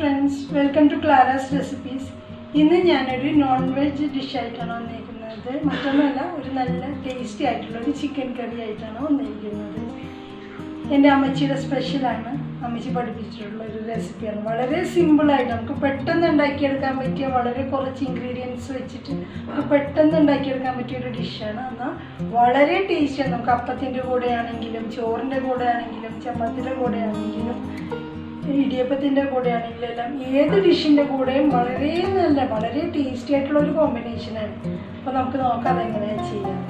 Friends, welcome to Clara's recipes. ഇന്ന് ഞാനൊരു non veg ഡിഷായിട്ടാണ് വന്നിരിക്കുന്നത്. മറ്റൊന്നുമല്ല, ഒരു നല്ല ടേസ്റ്റി ആയിട്ടുള്ളൊരു ചിക്കൻ കറി ആയിട്ടാണ് വന്നിരിക്കുന്നത്. എൻ്റെ അമ്മച്ചിയുടെ സ്പെഷ്യലാണ്. അമ്മച്ചി പഠിപ്പിച്ചിട്ടുള്ള ഒരു റെസിപ്പിയാണ്. വളരെ സിമ്പിളായിട്ട് നമുക്ക് പെട്ടെന്ന് ഉണ്ടാക്കിയെടുക്കാൻ പറ്റിയ, വളരെ കുറച്ച് ഇൻഗ്രീഡിയൻസ് വെച്ചിട്ട് നമുക്ക് പെട്ടെന്ന് ഉണ്ടാക്കിയെടുക്കാൻ പറ്റിയ ഒരു ഡിഷാണ്. എന്നാൽ വളരെ ടേസ്റ്റിയാണ്. നമുക്ക് അപ്പത്തിൻ്റെ കൂടെ ആണെങ്കിലും, ചോറിൻ്റെ കൂടെ ആണെങ്കിലും, ചപ്പാത്തിൻ്റെ കൂടെ ആണെങ്കിലും, ഇടിയപ്പത്തിൻ്റെ കൂടെ ആണെങ്കിലും എല്ലാം ഏത് ഡിഷിൻ്റെ കൂടെയും വളരെ ടേസ്റ്റി ആയിട്ടുള്ള ഒരു കോമ്പിനേഷനാണ്. അപ്പോൾ നമുക്ക് നോക്കാം അതെങ്ങനെയാണ് ചെയ്യാം.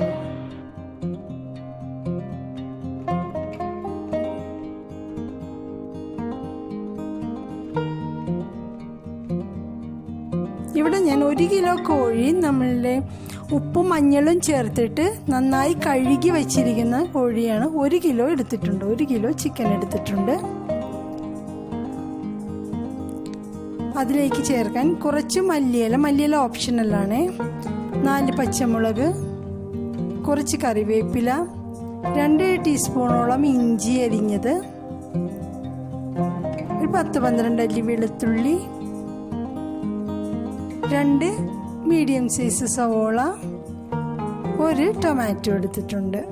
ഇവിടെ ഞാൻ 1 കിലോ കോഴി നമ്മളുടെ ഉപ്പും മഞ്ഞളും ചേർത്തിട്ട് നന്നായി കഴുകി വെച്ചിരിക്കുന്ന കോഴിയാണ്. 1 കിലോ എടുത്തിട്ടുണ്ട്. 1 കിലോ ചിക്കൻ എടുത്തിട്ടുണ്ട്. അതിലേക്ക് ചേർക്കാൻ കുറച്ച് മല്ലിയില ഓപ്ഷണലാണ്. 4 പച്ചമുളക്, കുറച്ച് കറിവേപ്പില, 2 ടീസ്പൂണോളം ഇഞ്ചി അരിഞ്ഞത്, ഒരു 10-12 അല്ലി വെളുത്തുള്ളി, 2 മീഡിയം സൈസ് സവോള, 1 ടൊമാറ്റോ എടുത്തിട്ടുണ്ട്.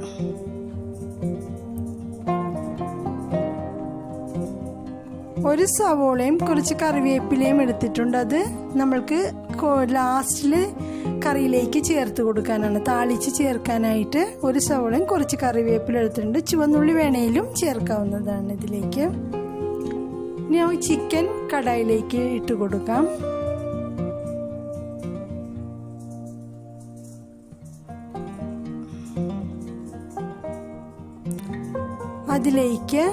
ഒരു സവോളയും കുറച്ച് കറിവേപ്പിലയും എടുത്തിട്ടുണ്ട്. അത് നമ്മൾക്ക് ലാസ്റ്റിൽ കറിയിലേക്ക് ചേർത്ത് കൊടുക്കാനാണ്, താളിച്ച് ചേർക്കാനായിട്ട്. ഒരു സവോളയും കുറച്ച് കറിവേപ്പില എടുത്തിട്ടുണ്ട്. ചുവന്നുള്ളി വേണേലും ചേർക്കാവുന്നതാണ് ഇതിലേക്ക്. ഇനി നമുക്ക് ചിക്കൻ കടായിലേക്ക് ഇട്ട് കൊടുക്കാം. അതിലേക്ക്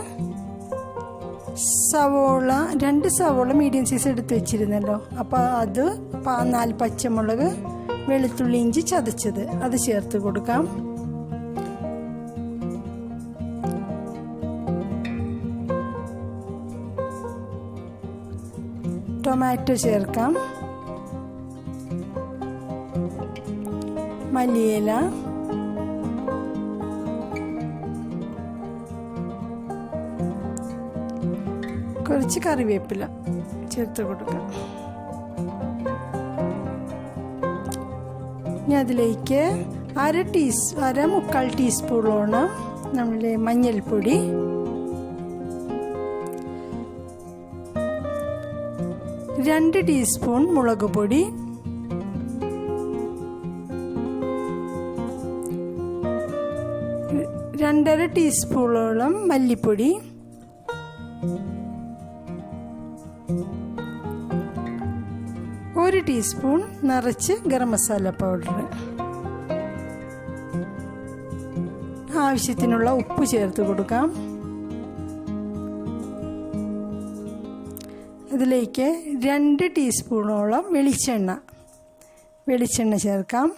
സവോള, 2 സവോള മീഡിയം സൈസ് എടുത്ത് വെച്ചിരുന്നല്ലോ, അപ്പോൾ അത് 4 പച്ചമുളക്, വെളുത്തുള്ളി, ഇഞ്ചി ചതച്ചത് അത് ചേർത്ത് കൊടുക്കാം. ടൊമാറ്റോ ചേർക്കാം. മല്ലിയില, കുറച്ച് കറിവേപ്പില ചേർത്ത് കൊടുക്കാം. ഇനി അതിലേക്ക് 1/4 ടീസ്പൂണോളം നമ്മുടെ മഞ്ഞൾപ്പൊടി, 2 ടീസ്പൂൺ മുളക് പൊടി, 2.5 ടീസ്പൂണോളം മല്ലിപ്പൊടി, 1 ടീസ്പൂൺ നിറച്ച് ഗരം മസാല പൗഡർ, ആവശ്യത്തിനുള്ള ഉപ്പ് ചേർത്ത് കൊടുക്കാം. അതിലേക്ക് 2 ടീസ്പൂണോളം വെളിച്ചെണ്ണ ചേർക്കാം.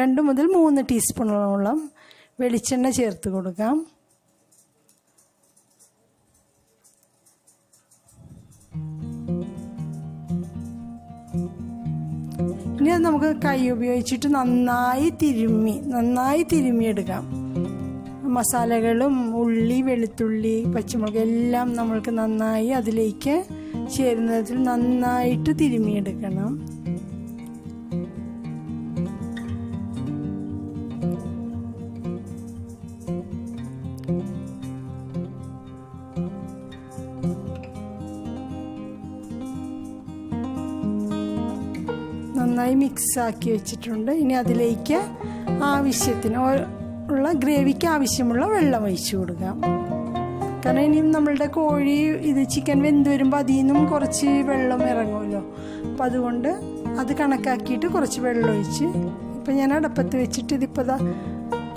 2 മുതൽ 3 ടീസ്പൂണോളം വെളിച്ചെണ്ണ ചേർത്ത് കൊടുക്കാം. ഇനി അത് നമുക്ക് കൈ ഉപയോഗിച്ചിട്ട് നന്നായി തിരുമ്മിയെടുക്കാം. മസാലകളും ഉള്ളി, വെളുത്തുള്ളി, പച്ചമുളക് എല്ലാം നമ്മൾക്ക് നന്നായി അതിലേക്ക് ചേരുന്നതിൽ നന്നായിട്ട് തിരുമ്മിയെടുക്കണം. നന്നായി മിക്സ് ആക്കി വെച്ചിട്ടുണ്ട്. ഇനി അതിലേക്ക് ഗ്രേവിക്ക് ആവശ്യമുള്ള വെള്ളം ഒഴിച്ചു കൊടുക്കാം. കാരണം ഇനിയും നമ്മളുടെ കോഴി ചിക്കൻ വെന്ത് വരുമ്പോൾ അതിൽ നിന്നും കുറച്ച് വെള്ളം ഇറങ്ങുമല്ലോ. അപ്പം അതുകൊണ്ട് അത് കണക്കാക്കിയിട്ട് കുറച്ച് വെള്ളം ഒഴിച്ച്, ഇപ്പം ഞാൻ അടപ്പത്ത് വെച്ചിട്ട് ഇതിപ്പോൾ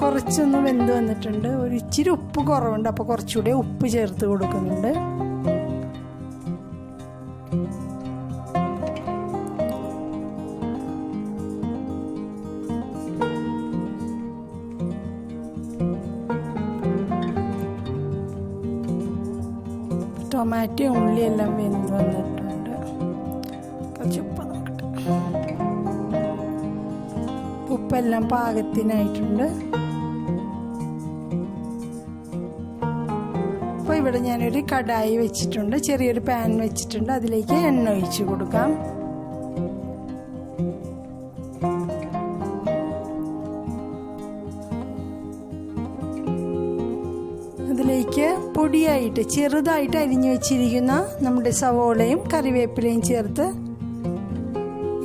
കുറച്ചൊന്ന് വെന്ത് വന്നിട്ടുണ്ട്. ഇച്ചിരി ഉപ്പ് കുറവുണ്ട്, അപ്പോൾ കുറച്ചുകൂടെ ഉപ്പ് ചേർത്ത് കൊടുക്കുന്നുണ്ട്. ടൊമാറ്റോ ഉള്ളിയെല്ലാം വെന്ത് വന്നിട്ടുണ്ട്. കുറച്ച് ഉപ്പ് നോക്കട്ടെ. ഉപ്പെല്ലാം പാകത്തിനായിട്ടുണ്ട്. അപ്പോൾ ഇവിടെ ഞാനൊരു കടായി വെച്ചിട്ടുണ്ട്, ചെറിയൊരു പാൻ വെച്ചിട്ടുണ്ട്. അതിലേക്ക് എണ്ണ ഒഴിച്ച് കൊടുക്കാം. അതിലേക്ക് പൊടിയായിട്ട് ചെറുതായിട്ട് അരിഞ്ഞു വെച്ചിരിക്കുന്ന നമ്മുടെ സവോളയും കറിവേപ്പിലയും ചേർത്ത്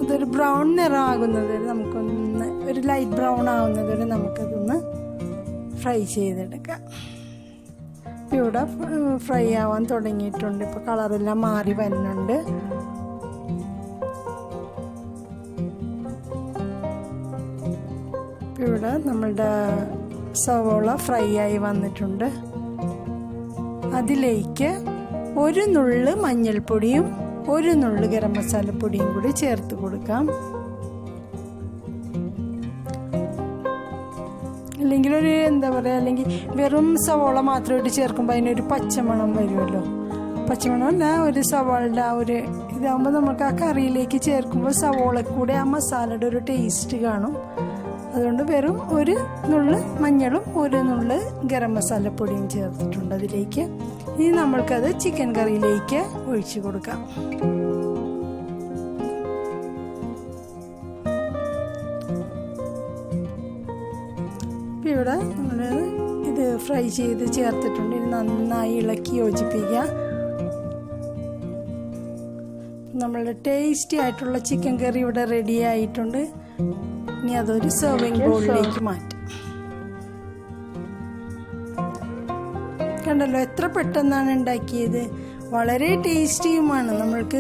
അതൊരു ബ്രൗൺ നിറമാകുന്നത് വരെ നമുക്കൊന്ന്, ഒരു ലൈറ്റ് ബ്രൗൺ ആവുന്നത് വരെ നമുക്കതൊന്ന് ഫ്രൈ ചെയ്തെടുക്കാം. ഇവിടെ ഫ്രൈ ആവാൻ തുടങ്ങിയിട്ടുണ്ട്. ഇപ്പോൾ കളറെല്ലാം മാറി വരുന്നുണ്ട്. ഇവിടെ നമ്മളുടെ സവോള ഫ്രൈ ആയി വന്നിട്ടുണ്ട്. അതിലേക്ക് ഒരു നുള്ള് മഞ്ഞൾപ്പൊടിയും ഒരു നുള്ള് ഗരം മസാലപ്പൊടിയും കൂടി ചേർത്ത് കൊടുക്കാം. അല്ലെങ്കിൽ ഒരു എന്താ പറയുക, അല്ലെങ്കിൽ വെറും സവോള മാത്രമായിട്ട് ചേർക്കുമ്പോൾ അതിനൊരു പച്ചമണം വരുമല്ലോ. പച്ചമണമല്ല, ഒരു സവോളയുടെ ആ ഒരു ഇതാകുമ്പോൾ നമുക്ക് ആ കറിയിലേക്ക് ചേർക്കുമ്പോൾ സവോളക്കൂടെ ആ മസാലയുടെ ഒരു ടേസ്റ്റ് കാണും. അതുകൊണ്ട് വെറും ഒരു നുള്ള് മഞ്ഞളും ഒരു നുള്ള് ഗരം മസാലപ്പൊടിയും ചേർത്തിട്ടുണ്ട് അതിലേക്ക്. ഇനി നമ്മൾക്കത് ചിക്കൻ കറിയിലേക്ക് ഒഴിച്ചു കൊടുക്കാം. ഇവിടെ നമ്മൾ ഇത് ഫ്രൈ ചെയ്ത് ചേർത്തിട്ടുണ്ട്. ഇത് നന്നായി ഇളക്കി യോജിപ്പിക്കുക. നമ്മളുടെ ടേസ്റ്റി ആയിട്ടുള്ള ചിക്കൻ കറി ഇവിടെ റെഡി ആയിട്ടുണ്ട്. ഇനി അതൊരു സെർവിങ് ബൗളിലേക്ക് മാറ്റാം. കണ്ടല്ലോ എത്ര പെട്ടെന്നാണ് ഉണ്ടാക്കിയത്. വളരെ ടേസ്റ്റിയുമാണ്. നമ്മൾക്ക്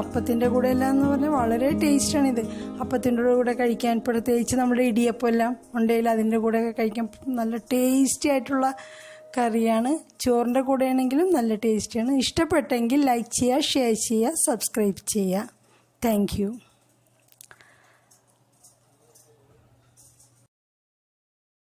അപ്പത്തിൻ്റെ കൂടെ എല്ലാം എന്ന് പറഞ്ഞാൽ വളരെ ടേസ്റ്റാണിത്. അപ്പത്തിൻ്റെ കൂടെ കഴിക്കാൻ, പ്രത്യേകിച്ച് നമ്മുടെ ഇടിയപ്പം എല്ലാം ഉണ്ടെങ്കിൽ അതിൻ്റെ കൂടെ കഴിക്കാൻ നല്ല ടേസ്റ്റി ആയിട്ടുള്ള കറിയാണ്. ചോറിൻ്റെ കൂടെ ആണെങ്കിലും നല്ല ടേസ്റ്റിയാണ്. ഇഷ്ടപ്പെട്ടെങ്കിൽ ലൈക്ക് ചെയ്യുക, ഷെയർ ചെയ്യുക, സബ്സ്ക്രൈബ് ചെയ്യുക. Thank you.